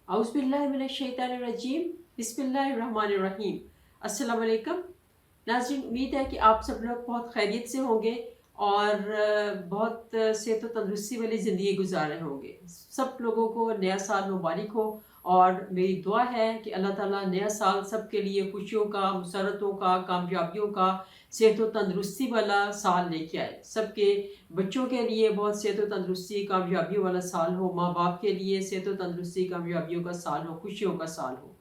औज़ुबिल्लाहिमिनश्शैतानिर्रजीम बिस्मिल्लाहिर्रहमानिर्रहीम। अस्सलाम वालेकुम नाज़रीन, उम्मीद है कि आप सब लोग बहुत खैरियत से होंगे और बहुत सेहत व तंदुरुस्ती वाली ज़िंदगी गुजार रहे होंगे। सब लोगों को नया साल मुबारक हो और मेरी दुआ है कि अल्लाह ताला नया साल सबके लिए खुशियों का, मुसरतों का, कामयाबियों का, सेहत व तंदुरुस्ती वाला साल लेके आए। सबके बच्चों के लिए बहुत सेहत व तंदुरुस्ती कामयाबियों वाला साल हो, माँ बाप के लिए सेहत व तंदुरुस्ती कामयाबियों का साल हो, खुशियों का साल हो।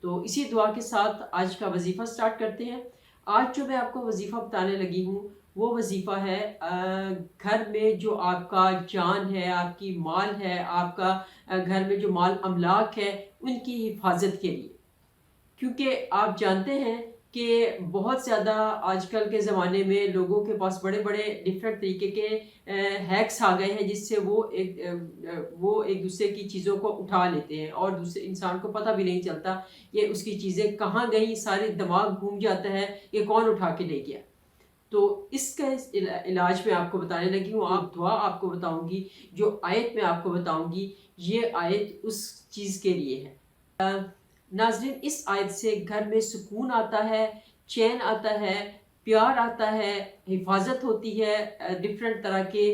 तो इसी दुआ के साथ आज का वजीफ़ा स्टार्ट करते हैं। आज जो मैं आपको वजीफ़ा बताने लगी हूँ वो वजीफ़ा है घर में जो आपका जान है, आपकी माल है, आपका घर में जो माल अमलाक है उनकी हिफाजत के लिए। क्योंकि आप जानते हैं कि बहुत ज़्यादा आजकल के ज़माने में लोगों के पास बड़े बड़े डिफरेंट तरीके के हैक्स आ गए हैं जिससे वो एक दूसरे की चीज़ों को उठा लेते हैं और दूसरे इंसान को पता भी नहीं चलता कि उसकी चीज़ें कहाँ गई, सारे दिमाग घूम जाता है कि कौन उठा के ले गया। तो इसका इलाज मैं आपको बताने लगी हूँ। आप दुआ आपको बताऊंगी, जो आयत मैं आपको बताऊंगी ये आयत उस चीज़ के लिए है। नाज़रीन, इस आयत से घर में सुकून आता है, चैन आता है, प्यार आता है, हिफाजत होती है डिफरेंट तरह के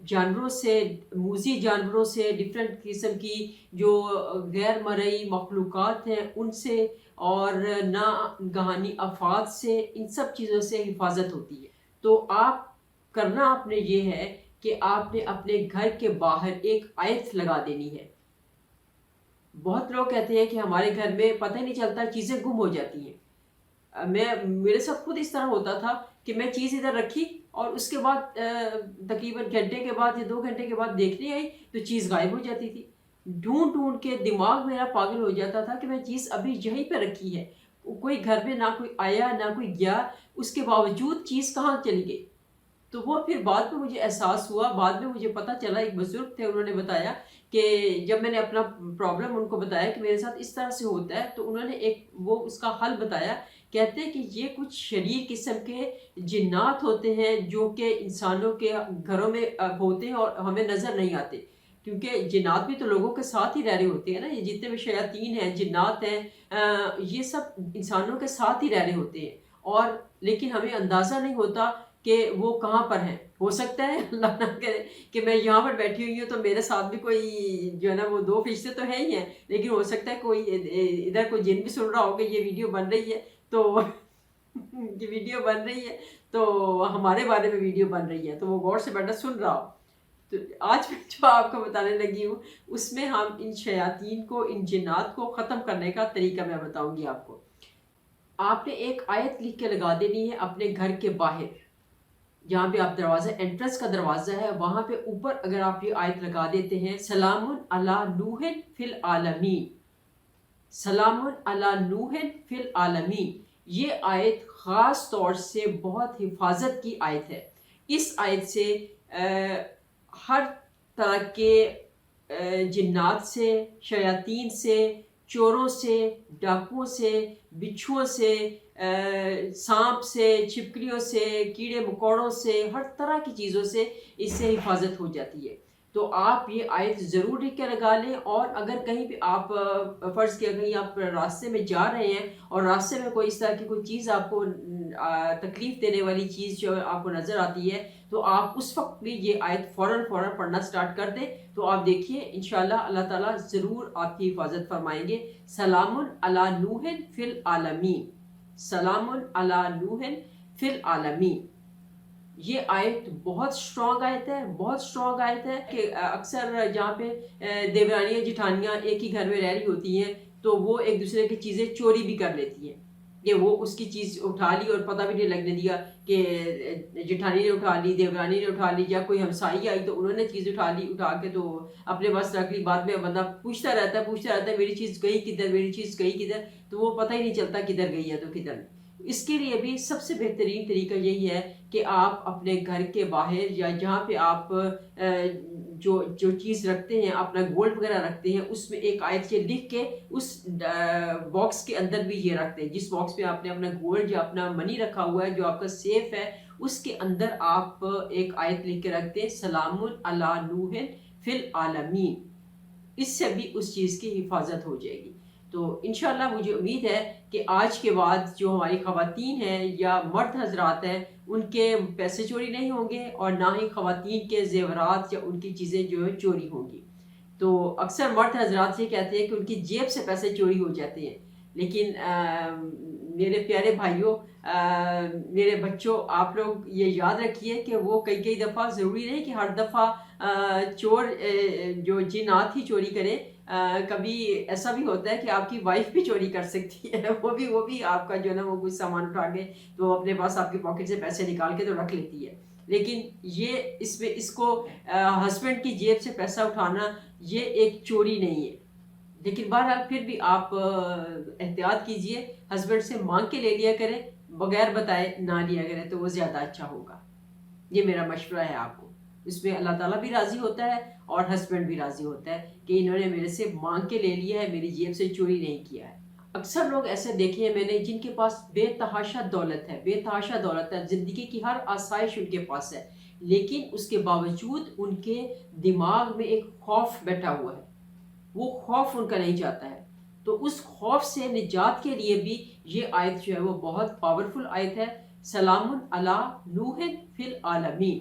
जानवरों से, मूज़ी जानवरों से, डिफरेंट किस्म की जो गैर मरई मखलूक़ात हैं उनसे और ना गहानी आफात से, इन सब चीज़ों से हिफाजत होती है। तो आप करना आपने ये है कि आपने अपने घर के बाहर एक आयत लगा देनी है। बहुत लोग कहते हैं कि हमारे घर में पता ही नहीं चलता, चीज़ें गुम हो जाती हैं। मेरे साथ खुद इस तरह होता था कि मैं चीज़ इधर रखी और उसके बाद तकरीबन घंटे के बाद या 2 घंटे के बाद देखने आई तो चीज़ गायब हो जाती थी। ढूँढ ढूँढ के दिमाग मेरा पागल हो जाता था कि मैं चीज़ अभी यहीं पे रखी है। कोई घर में ना कोई आया ना कोई गया, उसके बावजूद चीज़ कहाँ चली गई। तो वो फिर बाद में मुझे एहसास हुआ, बाद में मुझे पता चला, एक बुज़ुर्ग थे उन्होंने बताया कि जब मैंने अपना प्रॉब्लम उनको बताया कि मेरे साथ इस तरह से होता है, तो उन्होंने एक वो उसका हल बताया। कहते हैं कि ये कुछ शरीर किस्म के जिन्नात होते हैं जो कि इंसानों के घरों में होते हैं और हमें नज़र नहीं आते। क्योंकि जिन्नात भी तो लोगों के साथ ही रह रहे होते हैं ना, ये जितने भी शयातीन हैं, जिन्नात हैं, ये सब इंसानों के साथ ही रह रहे होते हैं और लेकिन हमें अंदाज़ा नहीं होता कि वो कहाँ पर हैं। हो सकता है अल्लाह ना करे कि मैं यहाँ पर बैठी हुई हूँ तो मेरे साथ भी कोई जो है ना वो 2 फरिश्ते तो हैं ही हैं, लेकिन हो सकता है कोई इधर कोई जिन भी सुन रहा हो कि ये वीडियो बन रही है तो ये वीडियो बन रही है तो हमारे बारे में वीडियो बन रही है, तो वो गौर से बैठा सुन रहा हो। तो आज मैं जो आपको बताने लगी हूँ उसमें हम इन शयातीन को, इन जिन्नात को ख़त्म करने का तरीका मैं बताऊँगी आपको। आपने एक आयत लिख के लगा देनी है अपने घर के बाहर, जहाँ पे आप दरवाज़ा, एंट्रेंस का दरवाज़ा है वहाँ पे ऊपर अगर आप ये आयत लगा देते हैं, सलामुन अला नूहिन फिल आलमीन, सलामुन अला नूहिन फिल आलमीन, ये आयत ख़ास तौर से बहुत हिफाजत की आयत है। इस आयत से हर तरह के जिन्नात से, शयातीन से, चोरों से, डाकुओं से, बिच्छुओं से, सांप से, छिपकलियों से, कीड़े मकोड़ों से, हर तरह की चीज़ों से इससे हिफाजत हो जाती है। तो आप ये आयत ज़रूर लिख के लगा लें और अगर कहीं भी आप फ़र्ज़ किया कहीं आप रास्ते में जा रहे हैं और रास्ते में कोई इस तरह की कोई चीज़ आपको तकलीफ़ देने वाली चीज़ जो आपको नज़र आती है तो आप उस वक्त भी ये आयत फ़ौरन पढ़ना स्टार्ट कर दें। तो आप देखिए इंशाअल्लाह अल्लाह ताला ज़रूर आपकी हिफाजत फरमाएंगे। सलामुन अला नूहिन फिल आलमीन, सलामुन अला नूहिन फिल आलमीन। ये आयत बहुत स्ट्रॉन्ग आयत है, बहुत स्ट्रॉन्ग आयत है कि अक्सर जहाँ पे देवरानियाँ जिठानियाँ एक ही घर में रह रही होती हैं तो वो एक दूसरे की चीज़ें चोरी भी कर लेती हैं कि वो उसकी चीज़ उठा ली और पता भी नहीं लगने दिया कि जिठानी ने उठा ली, देवरानी ने उठा ली, या कोई हमसाई आई तो उन्होंने चीज़ उठा ली, उठा के तो अपने पास रख ली। बाद में बंदा पूछता रहता है मेरी चीज़ गई किधर, मेरी चीज़ गई किधर, तो वो पता ही नहीं चलता किधर गई है तो किधर नहीं। इसके लिए भी सबसे बेहतरीन तरीका यही है कि आप अपने घर के बाहर या जहाँ पे आप जो जो चीज़ रखते हैं, अपना गोल्ड वगैरह रखते हैं, उसमें एक आयत ये लिख के उस बॉक्स के अंदर भी ये रखते हैं। जिस बॉक्स में आपने अपना गोल्ड या अपना मनी रखा हुआ है, जो आपका सेफ है, उसके अंदर आप एक आयत लिख के रखते हैं, सलामुन अला नूहिन फिल आलमीन, اس سے بھی اس چیز کی حفاظت ہو جائے گی۔ تو انشاءاللہ مجھے امید ہے کہ آج کے بعد جو ہماری خواتین ہیں یا مرد حضرات ہیں ان کے پیسے چوری نہیں ہوں گے، اور نہ ہی خواتین کے زیورات یا ان کی چیزیں جو ہے چوری ہوں گی۔ تو اکثر مرد حضرات یہ کہتے ہیں کہ ان کی جیب سے پیسے چوری ہو جاتے ہیں، لیکن میرے پیارے بھائیوں، میرے بچوں، آپ لوگ یہ یاد رکھیے کہ وہ کئی دفعہ ضروری نہیں کہ ہر دفعہ چور جو جنات ہی چوری کرے۔ کبھی ایسا بھی ہوتا ہے کہ آپ کی وائف بھی چوری کر سکتی ہے، وہ بھی آپ کا جو ہے نا وہ کچھ سامان اٹھا کے تو اپنے پاس آپ کی پاکٹ سے پیسے نکال کے تو رکھ لیتی ہے۔ لیکن یہ اس کو ہسبینڈ کی جیب سے پیسہ اٹھانا یہ ایک چوری نہیں ہے، لیکن بہرحال پھر بھی آپ احتیاط کیجئے، ہسبینڈ سے مانگ کے لے لیا کریں، بغیر بتائے نہ لیا کریں تو وہ زیادہ اچھا ہوگا۔ یہ میرا مشورہ ہے آپ کو، اس میں اللہ تعالیٰ بھی راضی ہوتا ہے اور ہسبینڈ بھی راضی ہوتا ہے کہ انہوں نے میرے سے مانگ کے لے لیا ہے، میری جیب سے چوری نہیں کیا ہے۔ اکثر لوگ ایسے دیکھے ہیں میں نے جن کے پاس بے تحاشا دولت ہے، بے تحاشا دولت ہے، زندگی کی ہر آسائش ان کے پاس ہے، لیکن اس کے باوجود ان کے دماغ میں ایک خوف بیٹھا ہوا ہے، وہ خوف ان کا نہیں جاتا ہے۔ تو اس خوف سے نجات کے لیے بھی یہ آیت جو ہے وہ بہت پاورفل آیت ہے، سلام علی نوح فی العالمین۔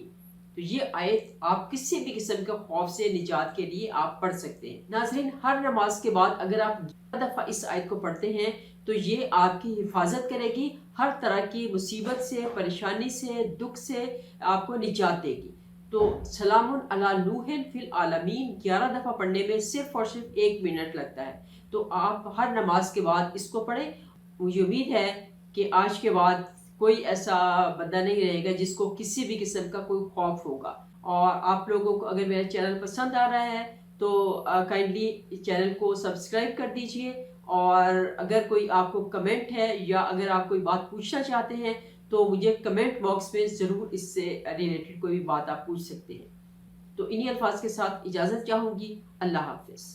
تو یہ آیت آپ کسی بھی قسم کے خوف سے نجات کے لیے آپ پڑھ سکتے ہیں۔ ناظرین، ہر نماز کے بعد اگر آپ 11 دفعہ اس آیت کو پڑھتے ہیں تو یہ آپ کی حفاظت کرے گی، ہر طرح کی مصیبت سے، پریشانی سے، دکھ سے آپ کو نجات دے گی۔ تو سلام علی نوح فی العالمین 11 دفعہ پڑھنے میں صرف اور صرف 1 منٹ لگتا ہے۔ تو آپ ہر نماز کے بعد اس کو پڑھیں۔ مجھے امید ہے کہ آج کے بعد کوئی ایسا بندہ نہیں رہے گا جس کو کسی بھی قسم کا کوئی خوف ہوگا۔ اور آپ لوگوں کو اگر میرا چینل پسند آ رہا ہے تو کائنڈلی چینل کو سبسکرائب کر دیجئے، اور اگر کوئی آپ کو کمنٹ ہے یا اگر آپ کوئی بات پوچھنا چاہتے ہیں تو مجھے کمنٹ باکس میں ضرور اس سے ریلیٹڈ کوئی بھی بات آپ پوچھ سکتے ہیں۔ تو انہی الفاظ کے ساتھ اجازت چاہوں گی، اللہ حافظ۔